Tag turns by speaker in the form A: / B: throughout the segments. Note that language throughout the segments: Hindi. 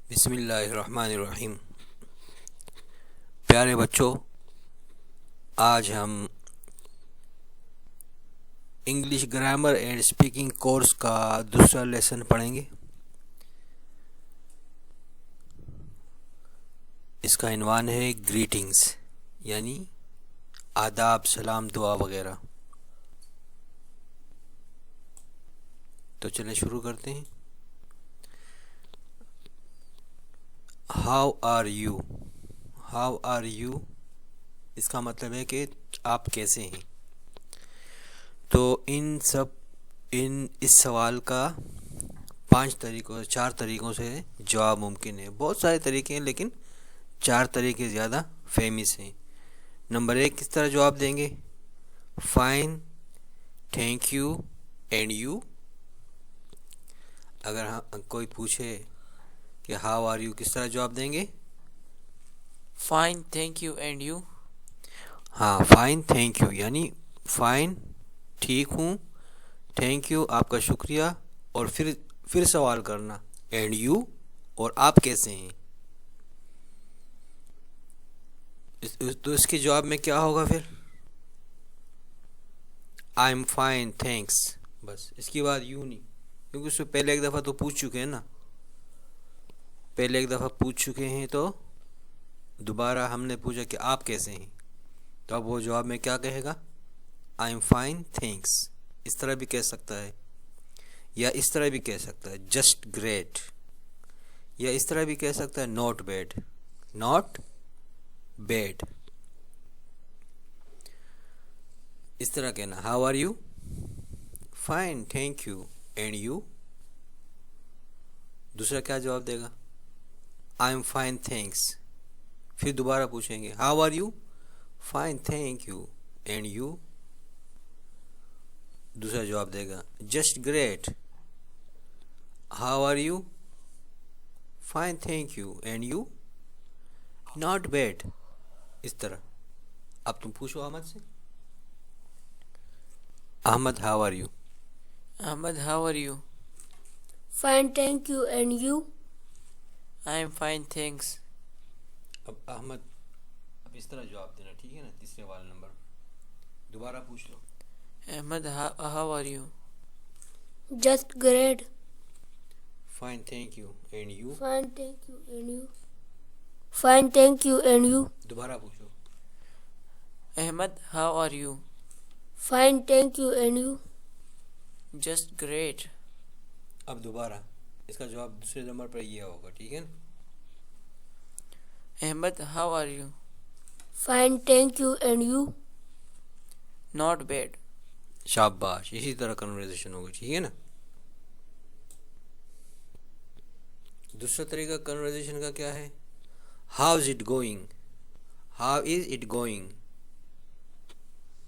A: बिस्मिल्लाहिर्रहमानिर्रहीम। प्यारे बच्चों, आज हम English grammar and speaking course का दूसरा लेसन पढ़ेंगे। इसका इन्वान है ग्रीटिंग्स, यानी आदाब, सलाम, दुआ वगैरह। तो चलिए शुरू करते हैं। How are you? How are you इसका मतलब है कि आप कैसे हैं। तो इस सवाल का 4 तरीकों से जवाब मुमकिन है। बहुत सारे तरीके हैं, लेकिन 4 तरीके ज़्यादा फेमस हैं। नंबर 1 किस तरह जवाब देंगे? Fine, thank you and you. अगर कोई पूछे कि हाउ आर यू, किस तरह जवाब देंगे?
B: Fine, thank you and you.
A: हाँ, फाइन थैंक यू, यानी फाइन ठीक हूँ, थैंक यू आपका शुक्रिया, और फिर सवाल करना एंड यू, और आप कैसे हैं। तो इसके जवाब में क्या होगा फिर? आई एम फाइन थैंक्स, बस। इसके बाद यू नहीं, क्योंकि उससे पहले एक दफ़ा तो पूछ चुके हैं ना। पहले एक दफ़ा पूछ चुके हैं, तो दोबारा हमने पूछा कि आप कैसे हैं, तो अब वो जवाब में क्या कहेगा? आई एम फाइन थैंक्स। इस तरह भी कह सकता है, या इस तरह भी कह सकता है जस्ट ग्रेट, या इस तरह भी कह सकता है नॉट बैड। नॉट बैड, इस तरह कहना। How are you? Fine thank you and you. दूसरा क्या जवाब देगा? I am fine thanks. फिर दोबारा पूछेंगे how are you? Fine thank you and you. दूसरा जवाब देगा just great. How are you? Fine thank you and you. Not bad. इस तरह। अब तुम पूछो अहमद से। Ahmed, how are you?
B: Ahmed, how are you?
C: Fine, thank you. And you?
B: I am fine, thanks.
A: अब अहमद, अब इस तरह जवाब देना, ठीक है ना? तीसरे वाले नंबर दोबारा पूछ लो।
B: Ahmed, how are you?
C: Just great.
A: Fine thank you and you.
C: Fine, thank you. And you? Fine, thank you. And you?
A: दोबारा पूछो।
B: Ahmed, how are you?
C: Fine, thank you. And you?
B: Just great.
A: अब दोबारा इसका जवाब दूसरे नंबर पर ये होगा, ठीक है ना?
B: Ahmed, how are you?
C: Fine, thank you. And you?
B: Not bad.
A: शाबाश, इसी तरह कन्वर्सेशन होगी, ठीक है ना? दूसरा तरीका कन्वर्सेशन का क्या है? How is it going? How is it going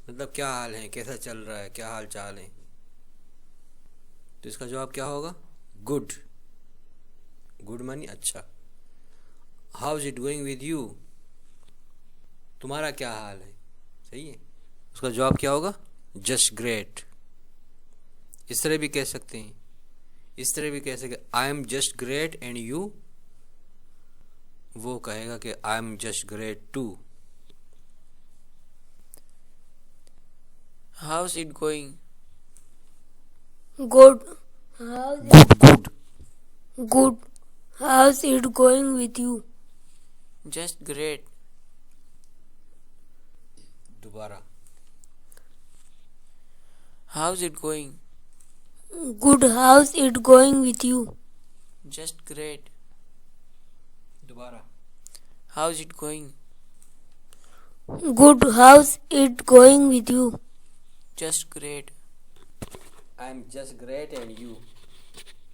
A: मतलब क्या हाल है, कैसा चल रहा है, क्या हाल चाल है। तो इसका जवाब क्या होगा? गुड। गुड मानी अच्छा। How is it going with you? तुम्हारा क्या हाल है, सही है। उसका जवाब क्या होगा? Just great. इस तरह भी कह सकते हैं, इस तरह भी कह सकते I am just great and you. वो कहेगा कि I am just great too.
B: How's it going?
C: Good. How's
A: good good.
C: good? How's it going with you?
B: Just great.
A: दोबारा।
B: How's it going?
C: Good. How's it going with you?
B: Just great.
A: दोबारा।
B: How's it going?
C: Good. How's it going with you?
B: Just great.
A: I am just great and you.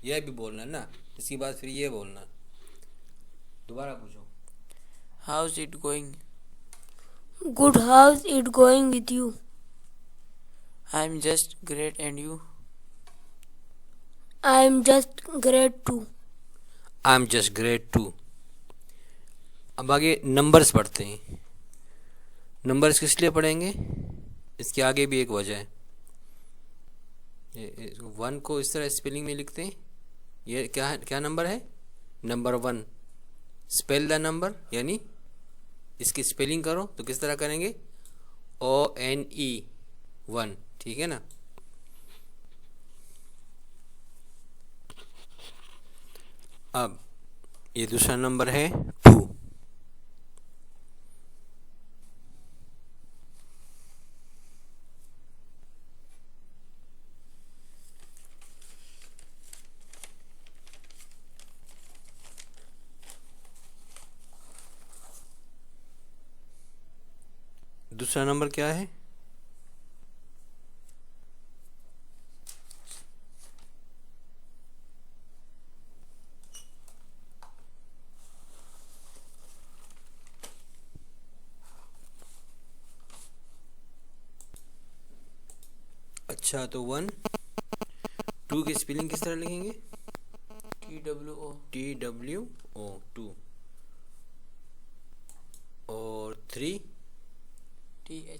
A: यह भी बोलना ना, इसके बाद फिर ये बोलना। दोबारा पूछो।
B: How's it going?
C: Good. How's it going with you?
B: I'm just great and you?
C: I'm just great too.
A: I am just great too. अब आगे नंबर्स पढ़ते हैं। नंबर्स किस लिए पढ़ेंगे? इसके आगे भी एक वजह है। 1 को इस तरह स्पेलिंग में लिखते हैं। ये क्या नंबर है? नंबर 1 स्पेल द नंबर, यानी इसकी स्पेलिंग करो तो किस तरह करेंगे, ONE 1, ठीक है ना। अब ये दूसरा नंबर है 2। दूसरा नंबर क्या है, अच्छा तो 1 2 की स्पेलिंग किस तरह लिखेंगे, TWO 2, और 3 THREE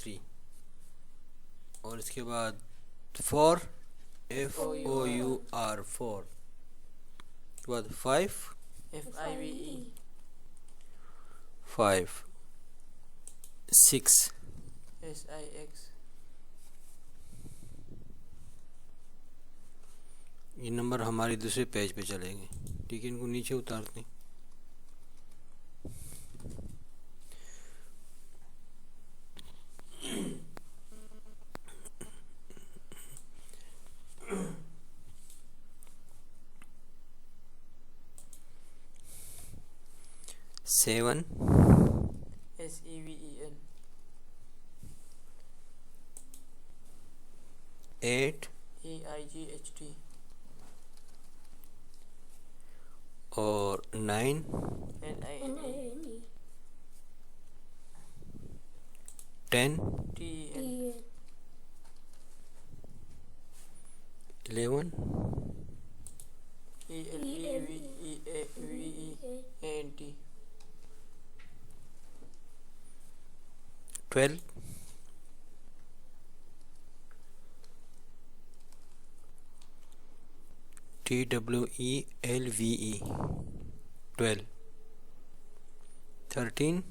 A: 3, और इसके बाद 4 FOUR 4, उसके बाद 5 6 ये नंबर हमारे दूसरे पेज पे चलेंगे, ठीक है। इनको नीचे उतारते हैं। सेवन,
B: SEVEN
A: 8
B: AIGHT
A: और 9
B: NINE
A: 10
B: TEN
A: 11
B: ELEVENT
A: 12 TWELVE 12 13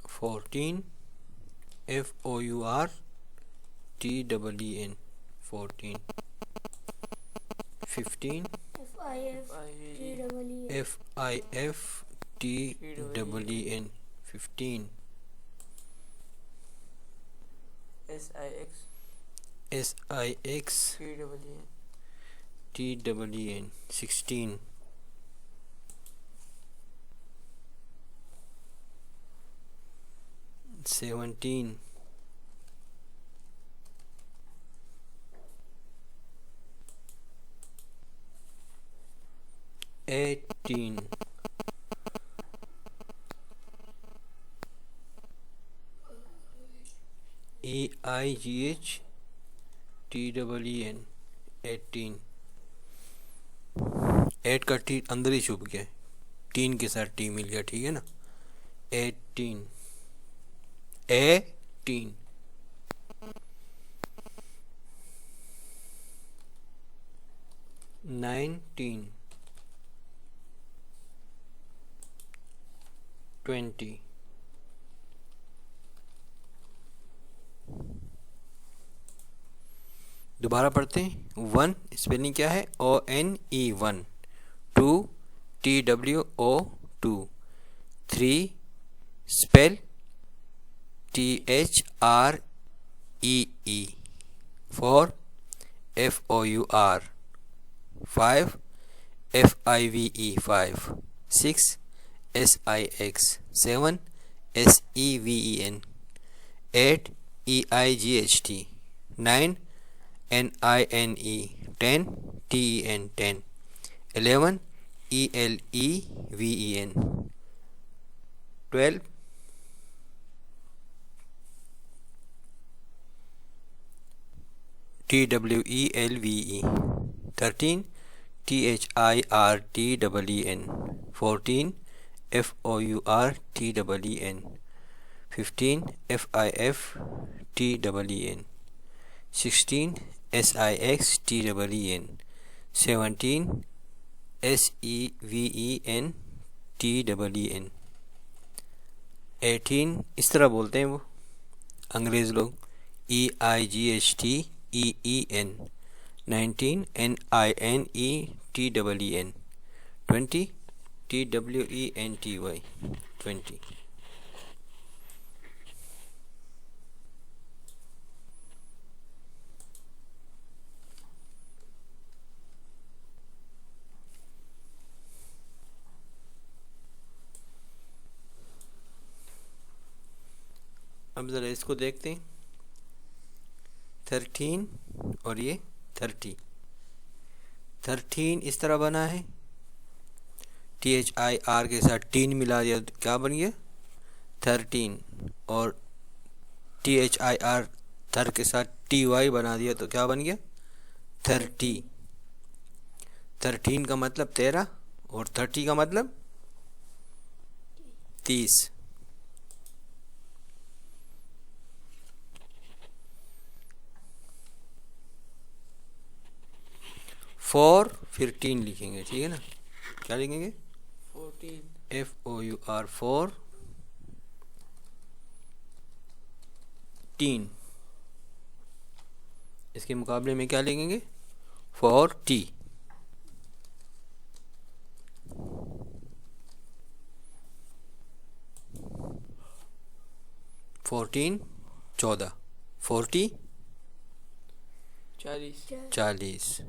A: 14 FOURTEEN 14 15 FIFTEEN 15 SIXTEEN 16 17 18 EIGHTEEN 18 8 का टी अंदर ही छुप गया, 3 के साथ टी मिल गया, ठीक है ना। 18 19 20 दोबारा पढ़ते हैं। 1 स्पेलिंग क्या है, ONE 1, 2 TWO 2, 3 spell THREE 4 FOUR 5 FIVE 5 6 SIX 7 SEVEN 8 EIGHT 9 NINE 10 TEN 10 11 ELEVEN 12 TWELVE 13 THIRTEEN 14 FOURTEEN 15 FIFTEEN, 16 SIXTEEN, 17 SEVENTEEN, 18 इस तरह बोलते हैं वो अंग्रेज़ लोग EIGHTEEN, 19 NINETEEN, 20 TWENTY, 20. अब ज़रा इसको देखते हैं 13 और ये 30। 13 इस तरह बना है THIR के साथ टीन मिला दिया तो क्या बन गया 13, और THIR थर के साथ TY बना दिया तो क्या बन गया 30। 13 का मतलब 13 और 30 का मतलब 30। 4 फिर 3 लिखेंगे, ठीक है ना। क्या लिखेंगे
B: 14,
A: FOUR 4 टीन। इसके मुकाबले में क्या लिखेंगे 40। 14 14, 40
B: 40,
A: 40।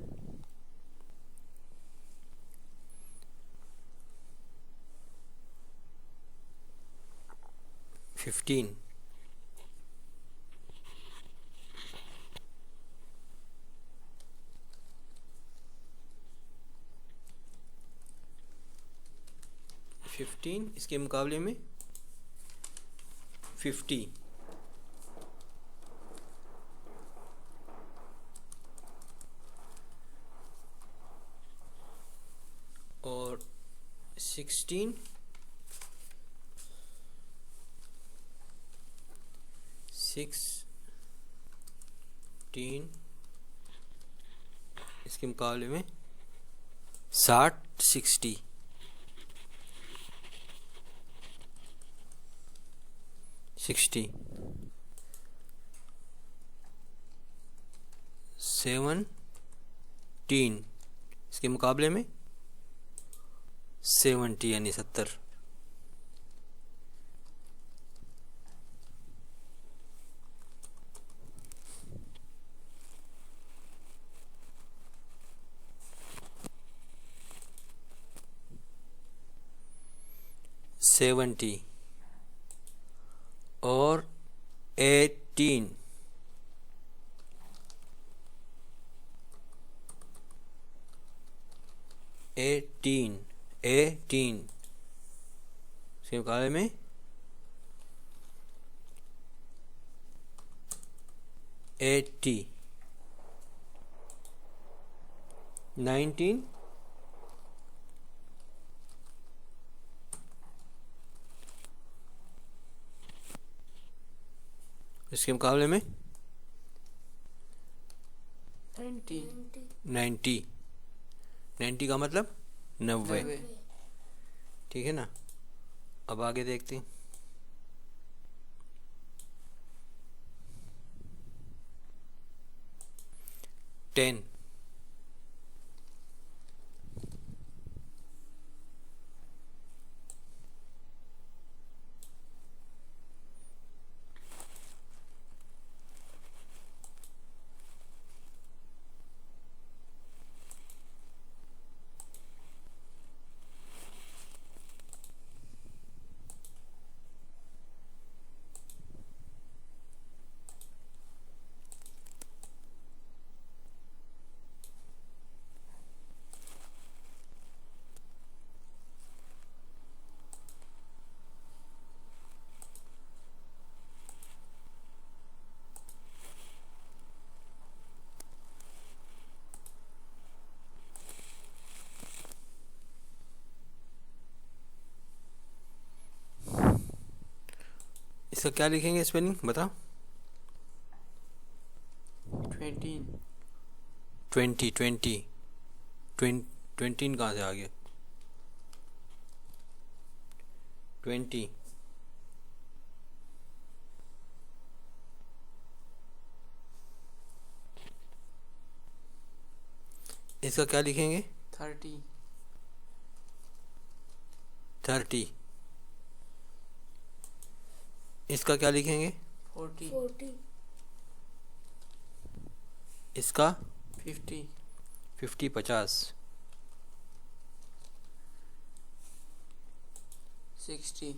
A: 15 15 इसके मुकाबले में 50। और 16 इसके मुकाबले में 60 60। 60 17 इसके मुकाबले में 70 यानी 70। 70 और 18 इसके मुकाबले में 80। 19 इसके मुकाबले में
B: 90,
A: 90। 90 का मतलब 90,
B: 90,
A: ठीक है ना। अब आगे देखते हैं। 10 20 इसका क्या लिखेंगे स्पेलिंग बताओ?
B: 20
A: 20 20 20 कहाँ से आ गया? 20 इसका क्या लिखेंगे?
B: 30
A: 30 इसका क्या लिखेंगे?
B: 40
C: 40
A: इसका
B: 50
A: 50 50
B: 60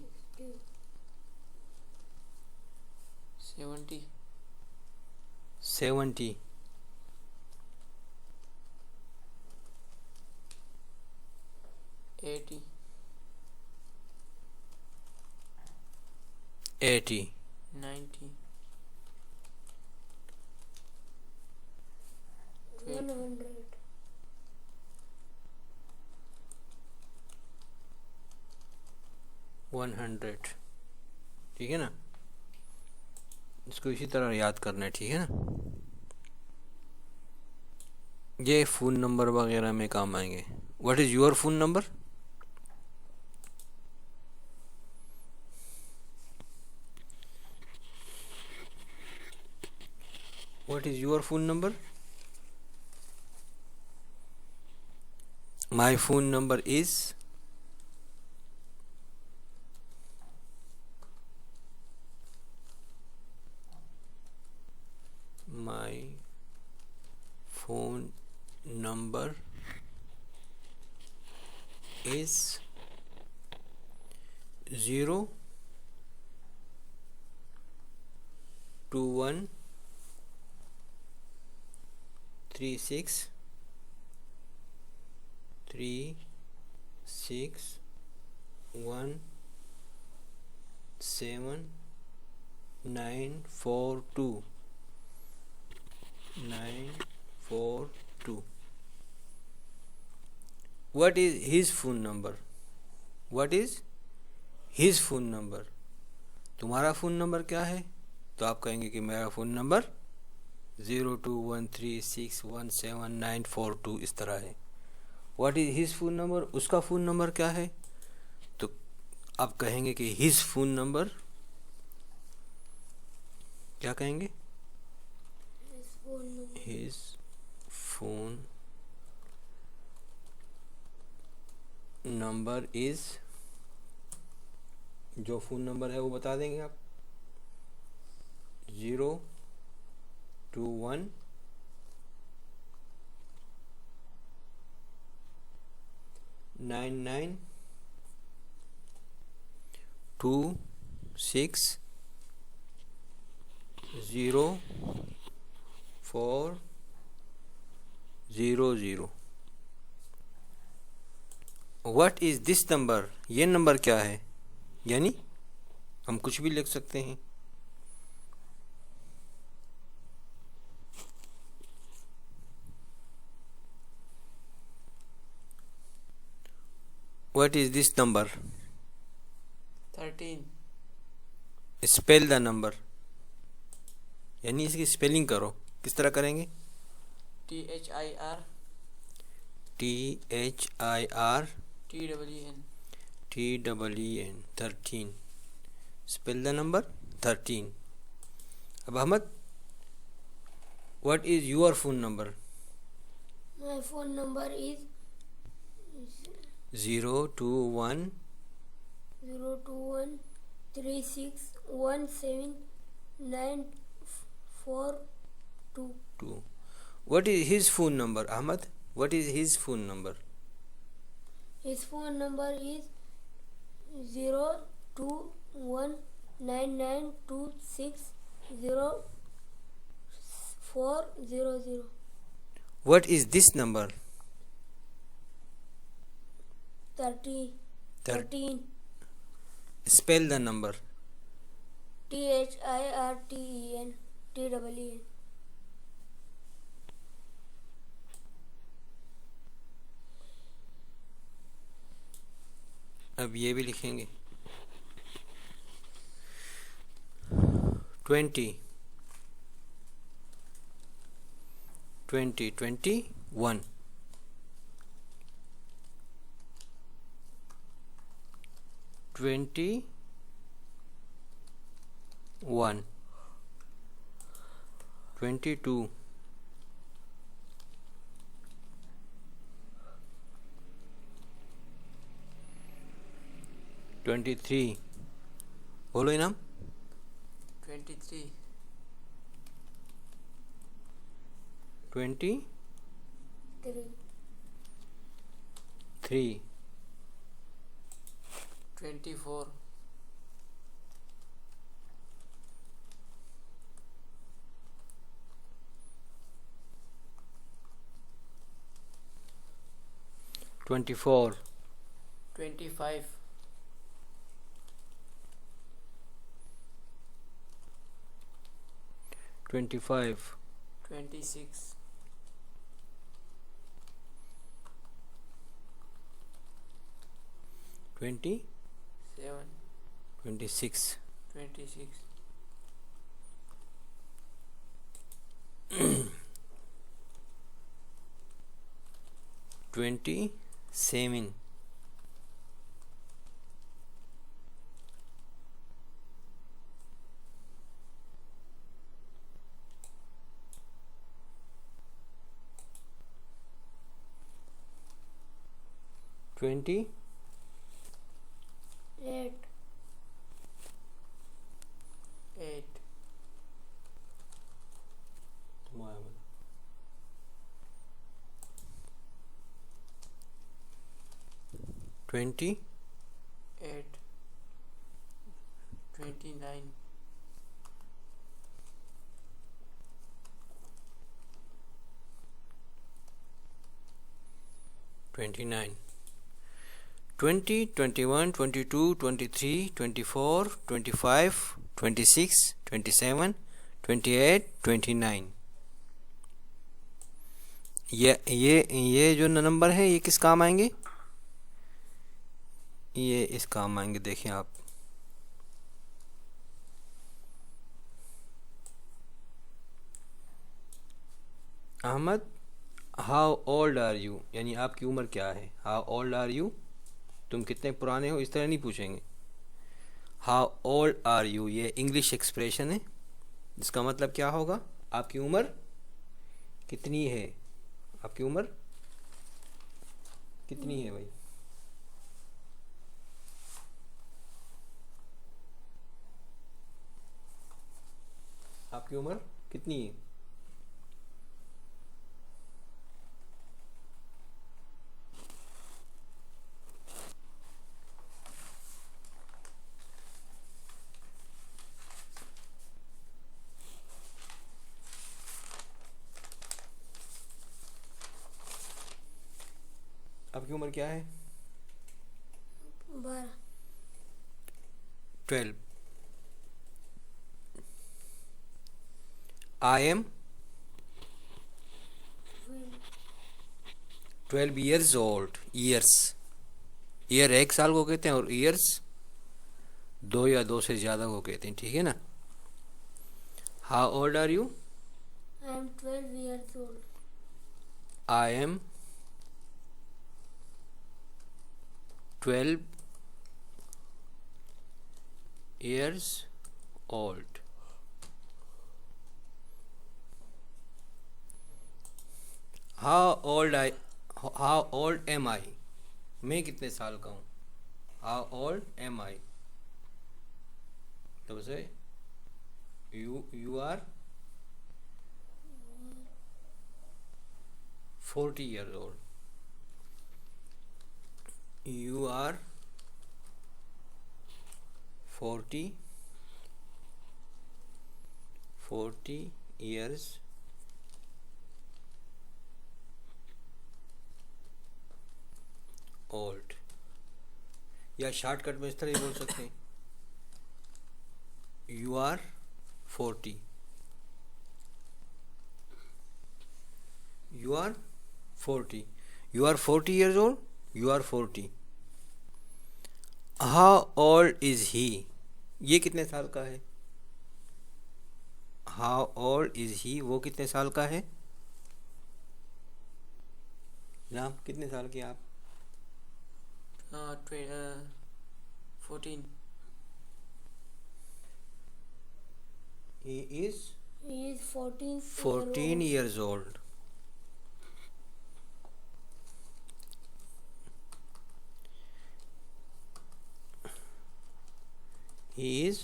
B: 70
A: 70
B: 80
A: 80
B: 90
C: 100
A: 100 ठीक है ना? इसको इसी तरह याद करना है, ठीक है ना? ये फ़ोन नंबर वगैरह में काम आएंगे. What is your phone number? What is your phone number? My phone number is my phone number is 021 36 942 942. What is his phone number? What is his phone number? तुम्हारा फ़ोन नंबर क्या है? तो आप कहेंगे कि मेरा फ़ोन नंबर 02136179942 इस तरह है. What is his phone number? उसका फ़ोन नंबर क्या है? तो आप कहेंगे कि हिज फ़ोन नंबर क्या कहेंगे? हिज फ़ोन नंबर इज़, जो फ़ोन नंबर है वो बता देंगे आप. 021 9926 0400. What is this number? ये नंबर क्या है? यानी हम कुछ भी लिख सकते हैं. What is this number?
B: 13
A: spell the number, यानी इसकी स्पेलिंग करो. किस तरह करेंगे?
B: THIR
A: THIR
B: TEEN
A: TEEN 13. Spell the number 13. अब Ahmed, what is your phone number?
C: My phone number is
A: 021
C: 021 36179442.
A: 2. What is his phone number, Ahmad? What is his phone number?
C: His phone number is 02199260400.
A: What is this number?
C: 13.
A: Spell the number.
C: THIRTEN TEEN.
A: अब ये भी लिखेंगे. 20 20 21 21 22 23 बोलो इनाम
B: 23
A: 23
B: 24
A: 24
B: 25
A: 25
B: 26
A: 20
B: 7
A: 26
B: 26
A: 27 20
C: 8
B: 8
A: 20
B: 8 29
A: 29 20 21 22 23 24 25 26 27 28 29 ये जो नंबर है ये किस काम आएंगे? ये इस काम आएंगे। देखिए आप Ahmed how old are you, यानी आपकी उम्र क्या है। हाउ ओल्ड आर यू, तुम कितने पुराने हो, इस तरह नहीं पूछेंगे। हाउ ओल्ड आर यू ये इंग्लिश एक्सप्रेशन है, जिसका मतलब क्या होगा, आपकी उम्र कितनी है। आपकी उम्र कितनी है भाई। आपकी उम्र कितनी है। आपकी उम्र क्या है।
C: 12
A: 12 I am 12 years old। Years, year 1 साल को कहते हैं और ईयर्स 2 या 2 से ज़्यादा को कहते हैं, ठीक है ना। How old are you.
C: I am 12 years old.
A: I am 12 years old। How old am I, मैं कितने साल का हूँ। How old am I, तो से you are 40 years old। You are 40 years old। या शॉर्टकट में इस तरह ही बोल सकते हैं, you are 40, you are 40, you are 40 years old, you are 40। How old is he, ये कितने साल का है। हाउ ओल्ड इज ही, वो कितने साल का है? जनाब कितने साल के आप?
B: 14.
A: He is
C: He is 14
A: 14 years old. He is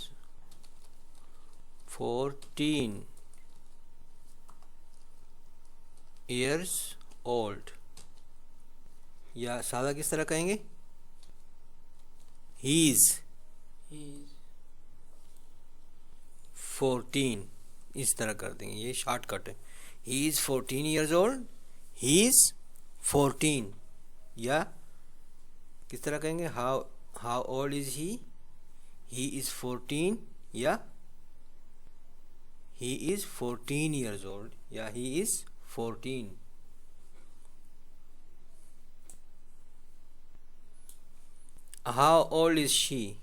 A: 14 years old. या सादा किस तरह कहेंगे? He is
B: He is
A: 14, इस तरह कर देंगे, ये शॉर्टकट है. He is 14 years old. He is 14. या किस तरह कहेंगे? How old is he? He is 14. या he is 14 years old. या he is 14. How old is she?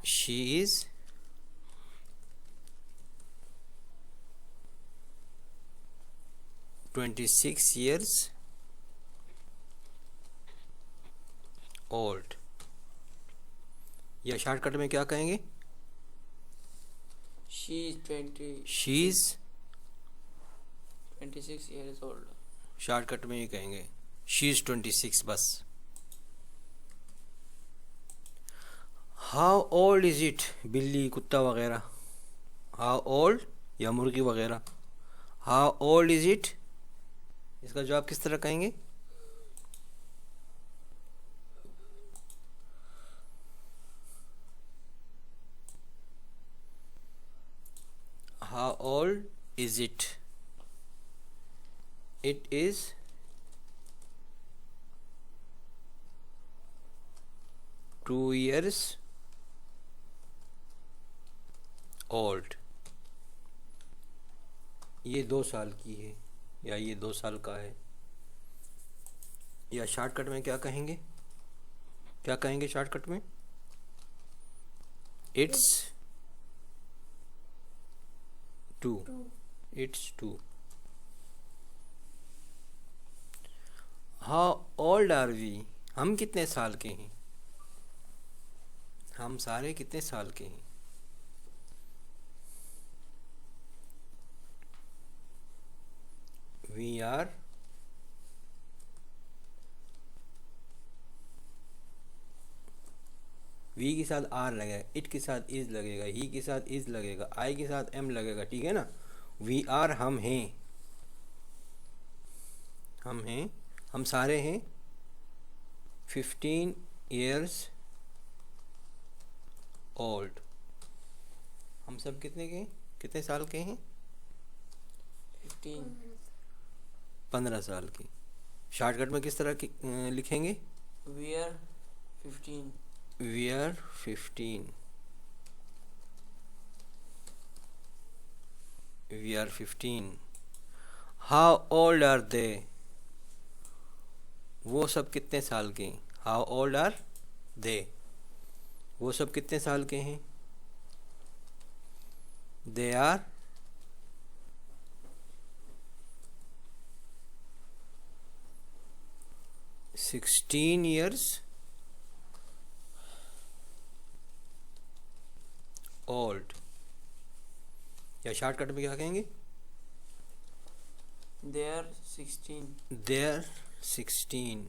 A: She is 26 years old. या शॉर्टकट में क्या कहेंगे?
B: she is
A: She is
B: 26 years old.
A: Shortcut में ये कहेंगे She is 26 बस. How old is it? बिल्ली कुत्ता वगैरह. How old या मुर्गी वगैरह. How old is it? इसका जवाब किस तरह कहेंगे? How old is it? It is 2 years old. ये 2 साल की है या ये 2 साल का है. या शॉर्टकट में क्या कहेंगे? क्या कहेंगे शॉर्टकट में? It's 2. It's 2. How old are we? हम कितने साल के हैं? हम सारे कितने साल के हैं? We are वी के साथ आर लगेगा, इट के साथ इज लगेगा, ही के साथ इज लगेगा, आई के साथ एम लगेगा. ठीक है ना? वी आर हम हैं. हम हैं, हम सारे हैं 15 years old. हम सब कितने के हैं? कितने साल के हैं?
B: 15.
A: 15 साल के. शॉर्टकट में किस तरह की लिखेंगे?
B: we are 15.
A: We are 15. We are 15. How old are they? वो सब कितने साल के हैं? How old are they? वो सब कितने साल के हैं? They are 16 years old. या शॉर्टकट में क्या कहेंगे?
B: they are 16.
A: They are 16.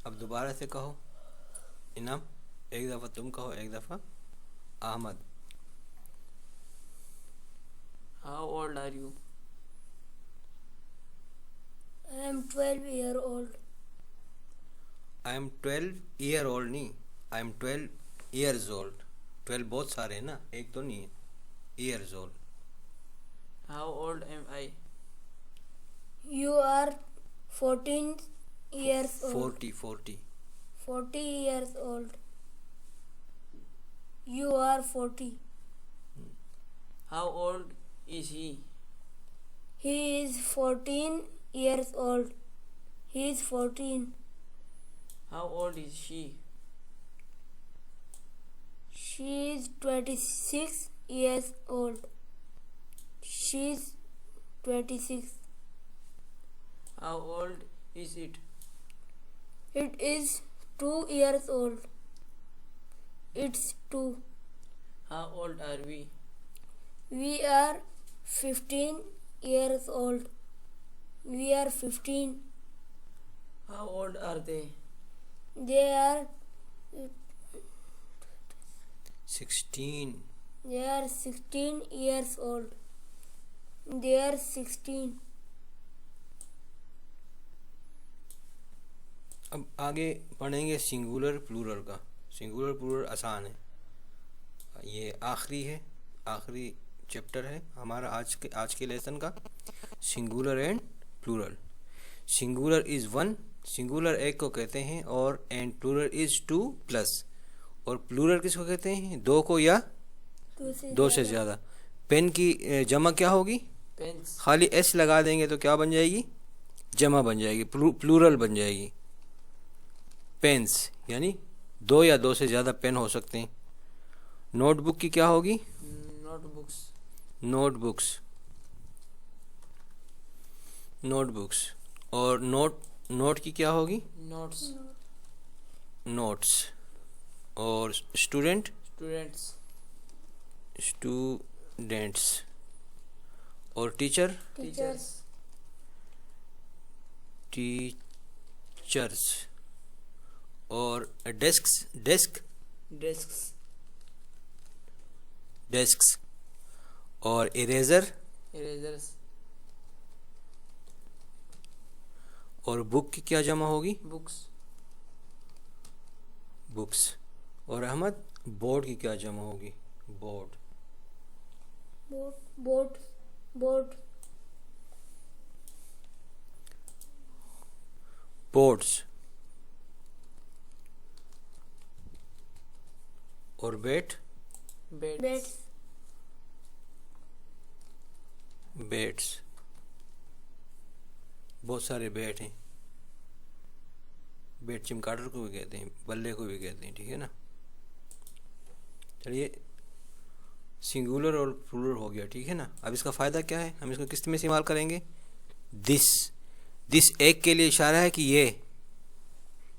A: अब दोबारा से कहो. इनाम, एक दफ़ा तुम कहो, एक दफ़ा Ahmed.
B: how old are you?
C: I am 12 year old.
A: I am 12 year old नहीं, आई एम 12 ईयर्स ओल्ड. 12 बहुत सारे हैं ना, एक तो नहीं है. Years old.
B: how old am I?
C: You are 14 years old.
A: 40.
C: 40 years old. You are 40.
B: how old is he?
C: He is 14 years old. He is 14.
B: How old is she?
C: She is 26 years old. She's 26.
B: How old is it?
C: It is 2 years old. It's 2.
B: How old are we?
C: We are 15 years old. We are 15.
B: How old are they?
C: They are
A: 16.
C: 16 years old. They are 16.
A: अब आगे पढ़ेंगे सिंगुलर प्लूरल का। सिंगुलर प्लूरल आसान है, ये आखिरी चैप्टर है हमारा आज के लेसन का। Singular and plural. Singular is one, singular एक को कहते हैं, और and plural is two plus. और प्लूरल किसको कहते हैं? दो को या दो से ज़्यादा। पेन की जमा क्या होगी?
B: Pens.
A: खाली एस लगा देंगे तो क्या बन जाएगी? जमा बन जाएगी, प्लूरल बन जाएगी। पेन्स यानी दो या दो से ज़्यादा पेन हो सकते हैं। नोटबुक की क्या होगी?
B: Notebooks.
A: नोटबुक्स। और नोट की क्या होगी?
B: Notes.
A: नोट्स। और स्टूडेंट्स। और
B: Teachers.
A: टीचर्स। और डेस्क्स। और
B: Erasers.
A: और बुक की क्या जमा होगी? बुक्स। और अहमद, बोर्ड की क्या जमा होगी? बोर्ड्स। और
B: Beds.
A: बेड्स। बहुत सारे बेड हैं। बेड चिमकाटर को भी कहते हैं, बल्ले को भी कहते हैं, ठीक है ना। चलिए, सिंगुलर और प्लूरल हो गया, ठीक है ना। अब इसका फ़ायदा क्या है? हम इसको किस में इस्तेमाल करेंगे? दिस एक के लिए इशारा है कि ये,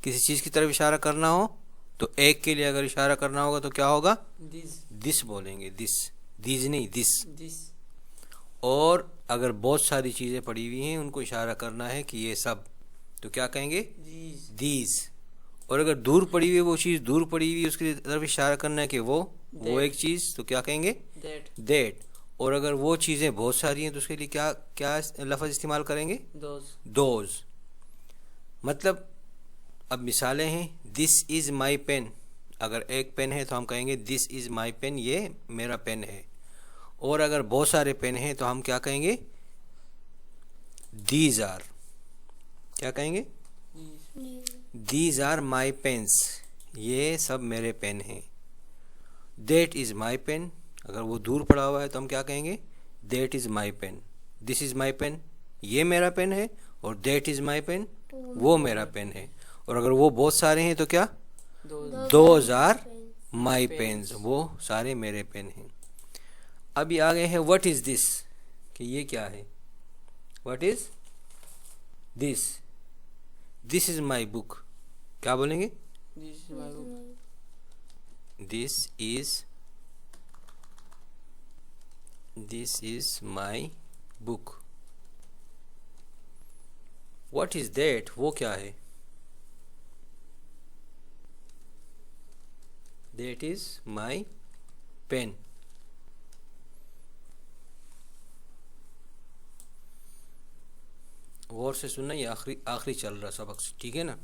A: किसी चीज़ की तरफ इशारा करना हो तो एक के लिए अगर इशारा करना होगा तो क्या होगा? दिस बोलेंगे। दीज नहीं, दिस। और अगर बहुत सारी चीज़ें पड़ी हुई हैं, उनको इशारा करना है कि ये सब, तो क्या कहेंगे? दीज। और अगर दूर पड़ी हुई वो चीज़, दूर पड़ी हुई उसकी तरफ इशारा करना है कि वो एक चीज़, तो क्या कहेंगे? दैट। और अगर वो चीज़ें बहुत सारी हैं तो उसके लिए क्या लफ्ज़ इस्तेमाल करेंगे? दोज। मतलब अब मिसालें हैं, दिस इज़ माई पेन। अगर एक पेन है तो हम कहेंगे दिस इज़ माई पेन, ये मेरा पेन है। और अगर बहुत सारे पेन हैं तो हम क्या कहेंगे? These are. क्या कहेंगे? दीज आर माई पेन्स, ये सब मेरे पेन हैं। दैट इज़ माई पेन, अगर वो दूर पड़ा हुआ है तो हम क्या कहेंगे? That is my pen. This is my pen, ये मेरा पेन है। और दैट इज़ माई पेन, वो मेरा पेन है। और अगर वो बहुत सारे हैं तो क्या? दोज आर माई पेन्स, वो सारे मेरे पेन हैं। अभी आगे है व्हाट इज़ दिस, कि ये क्या है? What is this? This is my book. क्या बोलेंगे? This is my book. What is that, वो क्या है? That is my pen. गौर से सुनना, ये आखिरी चल रहा सबक, ठीक है ना।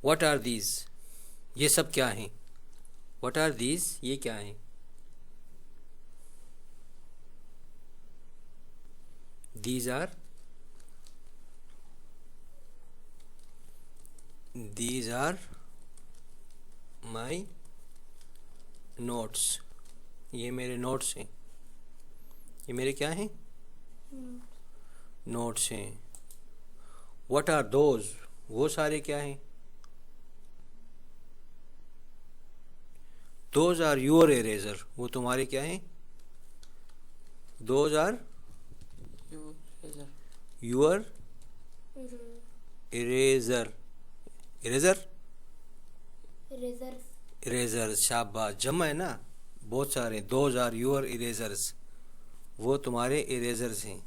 A: व्हाट आर दीज, ये सब क्या हैं? व्हाट आर दीज, ये क्या हैं? दीज आर माई नोट्स, ये मेरे नोट्स हैं। ये मेरे क्या हैं? नोट्स हैं। व्हाट आर दोज, वो सारे क्या हैं? दोज आर योर इरेजर, वो तुम्हारे क्या हैं? Those are your eraser, eraser,
C: Erasers.
A: Eraser, शाबाश, जमा है ना, बहुत सारे। दोज आर योर इरेजर्स, वो तुम्हारे इरेजर्स हैं,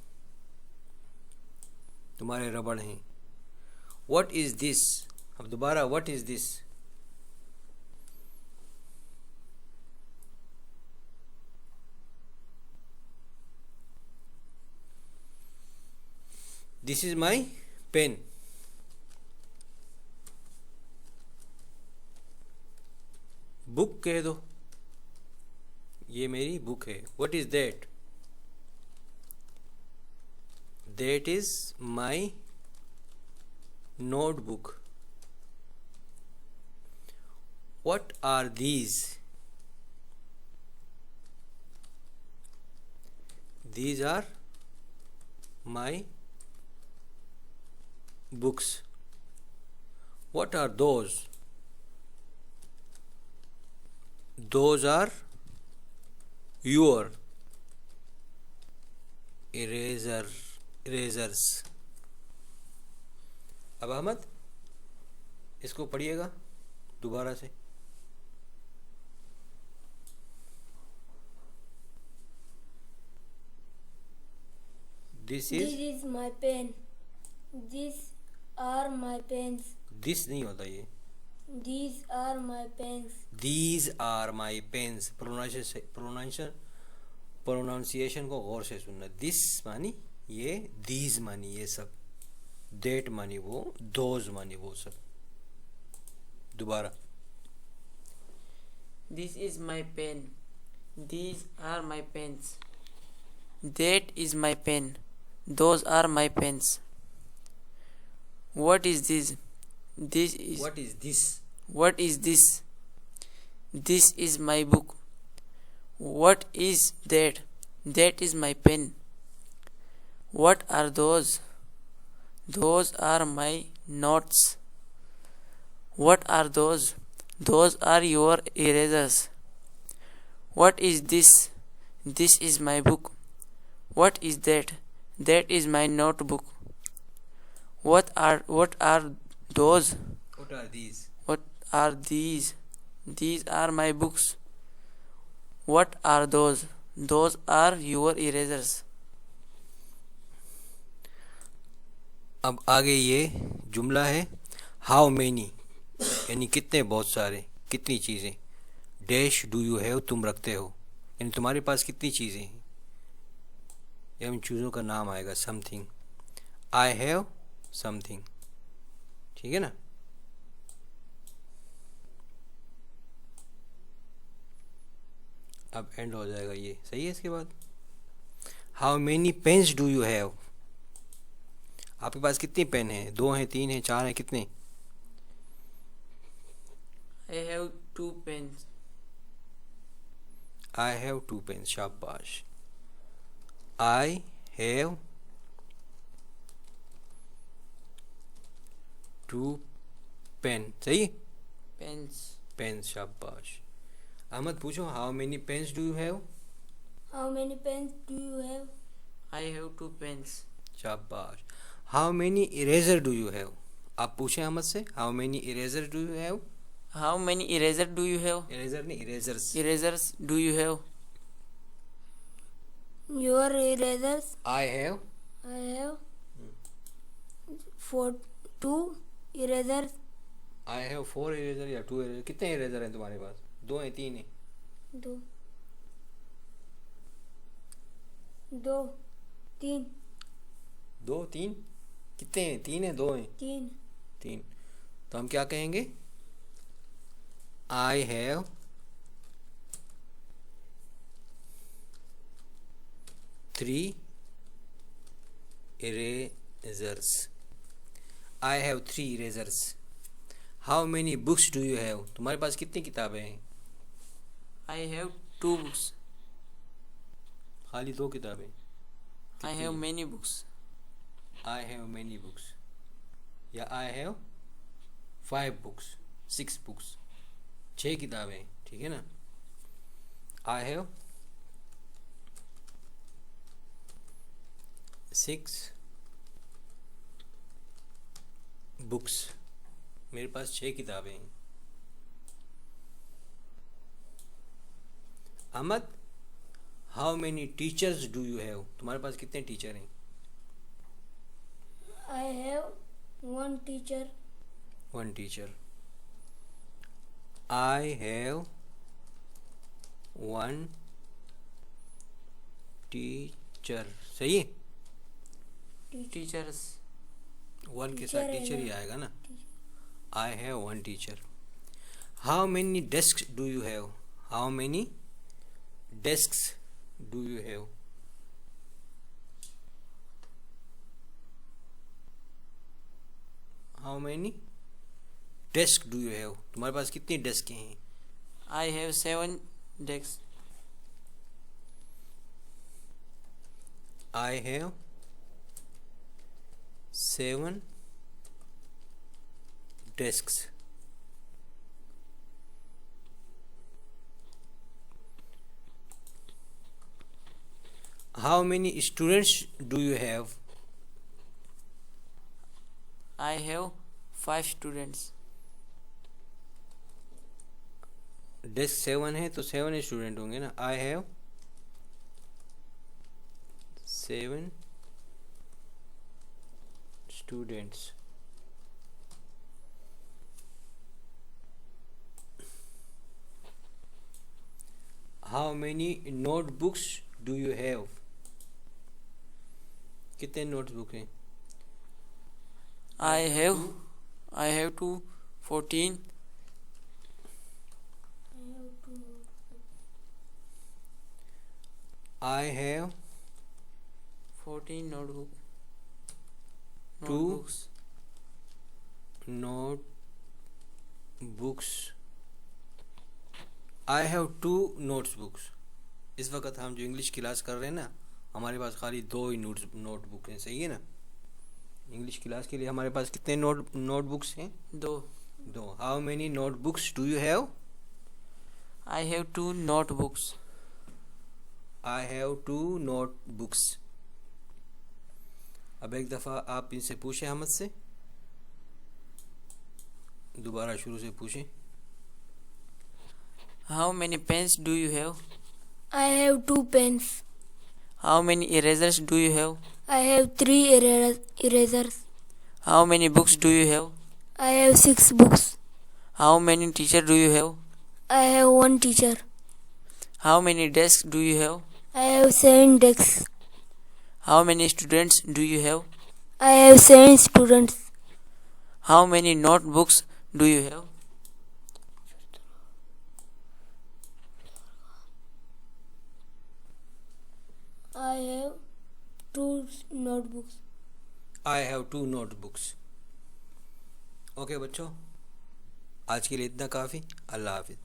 A: तुम्हारे रबड़ हैं। व्हाट इज दिस, अब दोबारा what is this? This is my pen, book कह दो, ये मेरी बुक है। What is that? That is my notebook. What are these? These are my books. What are those? Those are your erasers. अब अहमद इसको पढ़िएगा दोबारा से। This
C: is my pen. These are my pens.
A: This नहीं होता ये,
C: These are my pens.
A: These are my pens। Pronunciation को गौर से सुनना। दिस मानी ये, these मानी ये सब, डेट मानी वो, दोज मानी वो सब। दोबारा,
B: This is my pen. These are my pens. That is my pen. Those are my pens. What is this? This is.
A: What is this?
B: What is this? This is my book. What is that? That is my pen. What are those? Those are my notes. What are those? Those are your erasers. What is this? This is my book. What is that? That is my notebook. What are those?
A: What are these?
B: What are these? These are my books. What are those? Those are your erasers.
A: अब आगे ये जुमला है, हाउ मेनी, यानी कितने, बहुत सारे, कितनी चीज़ें। डैश डू यू हैव, तुम रखते हो, यानी तुम्हारे पास कितनी चीज़ें हैं, या इन चीज़ों का नाम आएगा समथिंग। आई हैव समथिंग, ठीक है ना। अब एंड हो जाएगा ये, सही है। इसके बाद how many pens do you have, आपके पास कितनी पेन है? 2 हैं, 3 हैं, 4 हैं, कितने?
B: I have 2 pens.
A: I have 2 pens, शाबाश। I have 2 pen, सही।
B: Pens.
A: पेन्स, शाबाश। अहमद पूछो, how many pens do you have?
C: How many pens do you have?
B: I have 2 pens.
A: शाबाश। How many eraser do you have, आप पूछें अहमद से, how many eraser do you have?
B: How many erasers do you have?
A: Eraser नहीं, erasers.
B: Erasers do you have?
C: Your erasers.
A: I have
C: I have for 2 erasers.
A: I have 4 eraser या 2 इरेजर, कितने इरेजर हैं तुम्हारे पास? 2 हैं, 3 हैं?
C: 2 2 3
A: 2 3, कितने हैं? 3 हैं, 2 हैं?
C: 3
A: 3। तो हम क्या कहेंगे? I have 3 erasers. I have 3 erasers. How many books do you have, तुम्हारे पास कितनी किताबें हैं?
B: I have 2 books.
A: खाली 2 किताबें।
B: I have many books.
A: I have many books, या आई हैव 5 बुक्स, 6 बुक्स, 6 किताबें, ठीक है ना। I have 6 books. मेरे पास 6 किताबें हैं. Ahmad, how many teachers do you have? तुम्हारे पास कितने टीचर हैं?
C: I have one teacher.
A: One teacher. I have one teacher. सही है?
B: Teachers.
A: वन के साथ
C: Teacher
A: टीचर ही
C: है
A: आएगा ना. I have one teacher. How many desks do you have? How many desks do you have? How many desks do you have? तुम्हारे पास कितनी डेस्क हैं?
B: I have 7 desks.
A: I have 7 desks. How many students do you have?
B: I have 5 students.
A: Desk 7 है तो 7 स्टूडेंट होंगे ना. I have 7 students. How many notebooks do you have? कितने नोटबुक हैं?
B: I have 2 14.
A: I have
B: 14
A: Two.
B: notebooks.
A: notebooks. I have 2 notebooks. इस वक्त हम जो इंग्लिश क्लास कर रहे हैं ना, हमारे पास खाली 2 ही नोटबुक हैं. सही है ना? इंग्लिश क्लास के लिए हमारे पास कितने नोटबुक्स हैं?
B: 2.
A: How many notebooks do you have?
B: I have 2 notebooks.
A: I have 2 notebooks. अब एक दफ़ा आप इनसे पूछें, अहमद से. दोबारा शुरू से पूछें.
B: How many pens do you have?
C: I have 2 pens.
B: How many erasers do you have?
C: I have 3 erasers.
B: How many books do you have?
C: I have 6 books.
B: How many teachers do you have?
C: I have one teacher.
B: How many desks do you have?
C: I have 7 desks.
B: How many students do you have?
C: I have 7 students.
B: How many notebooks do you have?
C: I have 2 notebooks.
A: I have 2 notebooks. Okay बच्चों, आज के लिए इतना काफ़ी. अल्लाह हाफिज़.